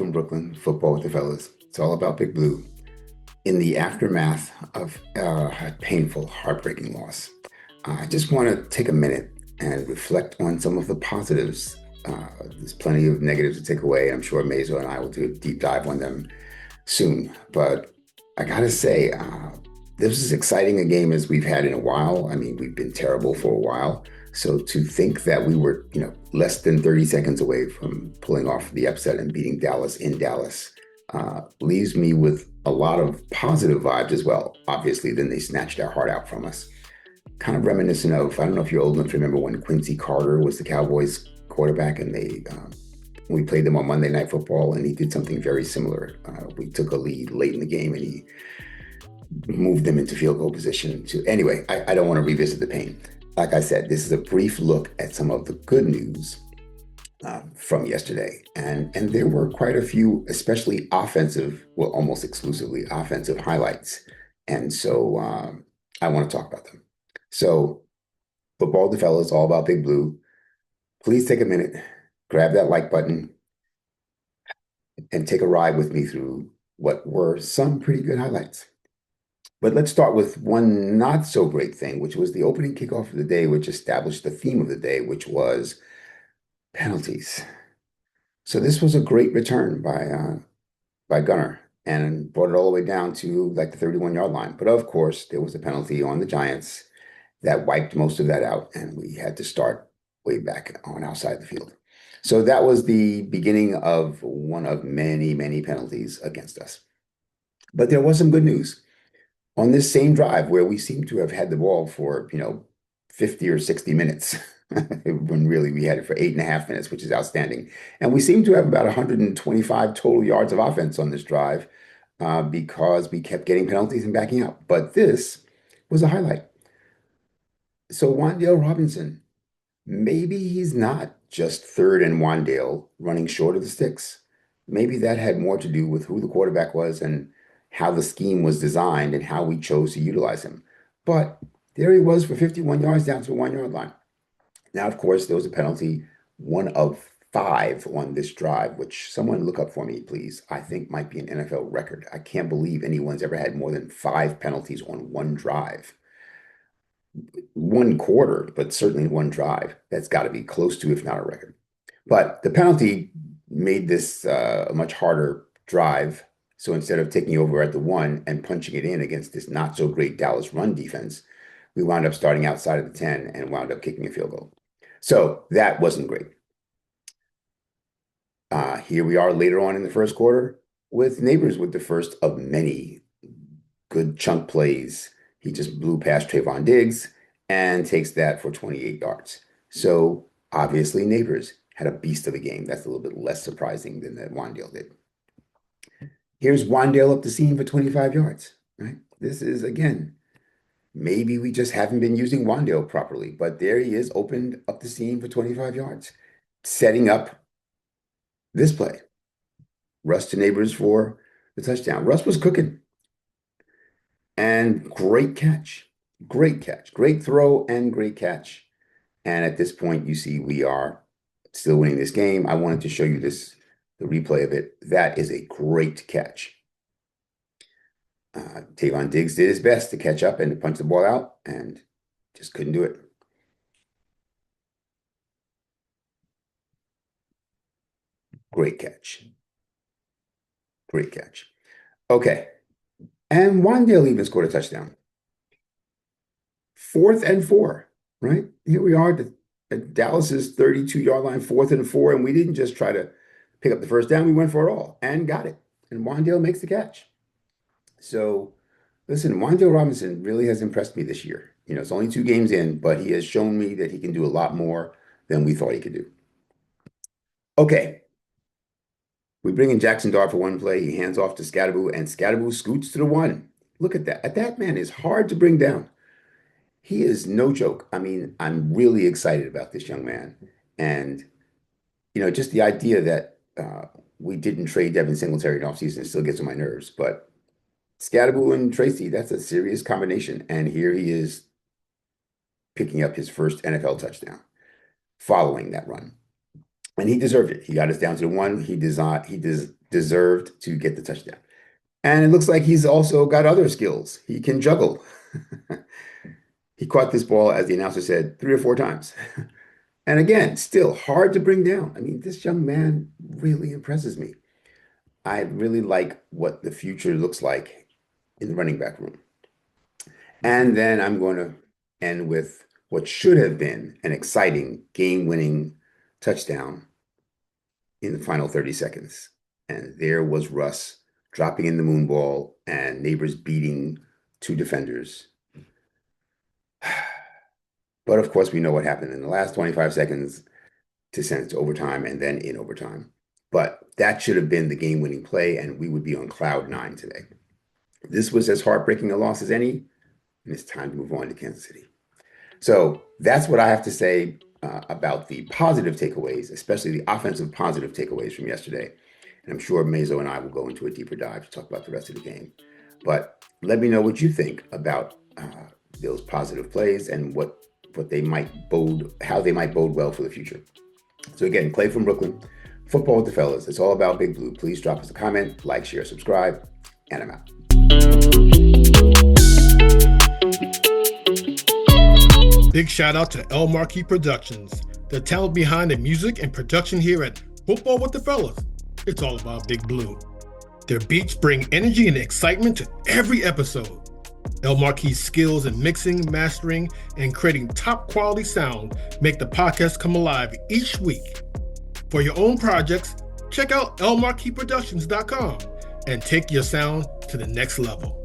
in Brooklyn, football with the fellas. It's all about Big Blue in the aftermath of a painful, heartbreaking loss. I just want to take a minute and reflect on some of the positives. There's plenty of negatives to take away. I'm sure Mazo and I will do a deep dive on them soon. But I gotta say, this is as exciting a game as we've had in a while. I mean, we've been terrible for a while. So to think that we were, less than 30 seconds away from pulling off the upset and beating Dallas in Dallas, leaves me with a lot of positive vibes as well. Obviously, then they snatched our heart out from us. Kind of reminiscent of, I don't know if you're old enough to remember when Quincy Carter was the Cowboys quarterback and we played them on Monday Night Football, and he did something very similar. We took a lead late in the game, and he moved them into field goal position. Anyway, I don't want to revisit the pain. Like I said, this is a brief look at some of the good news from yesterday, and there were quite a few, especially offensive, well, almost exclusively offensive highlights, and so I want to talk about them. So, football, the fellas, all about Big Blue. Please take a minute, grab that like button, and take a ride with me through what were some pretty good highlights. But let's start with one not so great thing, which was the opening kickoff of the day, which established the theme of the day, which was penalties. So this was a great return by Gunner and brought it all the way down to like the 31-yard line. But of course, there was a penalty on the Giants that wiped most of that out, and we had to start way back on our side of the field. So that was the beginning of one of many, many penalties against us. But there was some good news. On this same drive where we seem to have had the ball for, 50 or 60 minutes, when really we had it for 8.5 minutes, which is outstanding. And we seem to have about 125 total yards of offense on this drive because we kept getting penalties and backing out. But this was a highlight. So Wan'Dale Robinson, maybe he's not just third and Wan'Dale running short of the sticks. Maybe that had more to do with who the quarterback was and how the scheme was designed and how we chose to utilize him. But there he was for 51 yards down to the 1-yard line. Now, of course, there was a penalty, one of 5 on this drive, which someone look up for me, please. I think might be an NFL record. I can't believe anyone's ever had more than 5 penalties on one drive. One quarter, but certainly one drive. That's got to be close to, if not a record. But the penalty made this a much harder drive. So instead of taking over at the 1 and punching it in against this not so great Dallas run defense, we wound up starting outside of the 10 and wound up kicking a field goal. So that wasn't great. Here we are later on in the first quarter with Neighbors with the first of many good chunk plays. He just blew past Trayvon Diggs and takes that for 28 yards. So obviously Neighbors had a beast of a game. That's a little bit less surprising than that Wan'Dale did. Here's Wan'Dale up the seam for 25 yards, right? This is, again, maybe we just haven't been using Wan'Dale properly, but there he is, opened up the seam for 25 yards, setting up this play. Russ to Neighbors for the touchdown. Russ was cooking. And great catch. Great catch. Great throw and great catch. And at this point, you see we are still winning this game. I wanted to show you the replay of it. That is a great catch. Trayvon Diggs did his best to catch up and to punch the ball out and just couldn't do it. Great catch. Great catch. Okay. And Wan'Dale even scored a touchdown. 4th and 4, right? Here we are at Dallas's 32-yard line, 4th and 4, and we didn't just try to pick up the first down. We went for it all and got it. And Wan'Dale makes the catch. So, listen, Wan'Dale Robinson really has impressed me this year. It's only 2 games in, but he has shown me that he can do a lot more than we thought he could do. Okay. We bring in Jackson Dart for one play. He hands off to Scadaboo, and Scadaboo scoots to the 1. Look at that. That man is hard to bring down. He is no joke. I mean, I'm really excited about this young man. And, just the idea that we didn't trade Devin Singletary in offseason still gets on my nerves. But Scadaboo and Tracy, that's a serious combination. And here he is picking up his first NFL touchdown following that run. And he deserved it. He got us down to the one. Deserved to get the touchdown. And it looks like he's also got other skills. He can juggle. He caught this ball, as the announcer said, 3 or 4 times. And again, still hard to bring down. I mean, this young man really impresses me. I really like what the future looks like in the running back room. And then I'm going to end with what should have been an exciting game-winning touchdown in the final 30 seconds. And there was Russ dropping in the moon ball and Neighbors beating 2 defenders. But of course, we know what happened in the last 25 seconds to send it to overtime and then in overtime. But that should have been the game-winning play, and we would be on cloud 9 today. This was as heartbreaking a loss as any, and it's time to move on to Kansas City. So that's what I have to say about the positive takeaways, especially the offensive positive takeaways from yesterday. And I'm sure Mezo and I will go into a deeper dive to talk about the rest of the game. But let me know what you think about those positive plays and what they might bode, how they might bode well for the future. So again, Clay from Brooklyn, Football with the Fellas. It's all about Big Blue. Please drop us a comment, like, share, subscribe, and I'm out. Big shout out to El Marquis Productions, the talent behind the music and production here at Football with the Fellas. It's all about Big Blue. Their beats bring energy and excitement to every episode. El Marquis' skills in mixing, mastering, and creating top quality sound make the podcast come alive each week. For your own projects, check out elmarquisproductions.com and take your sound to the next level.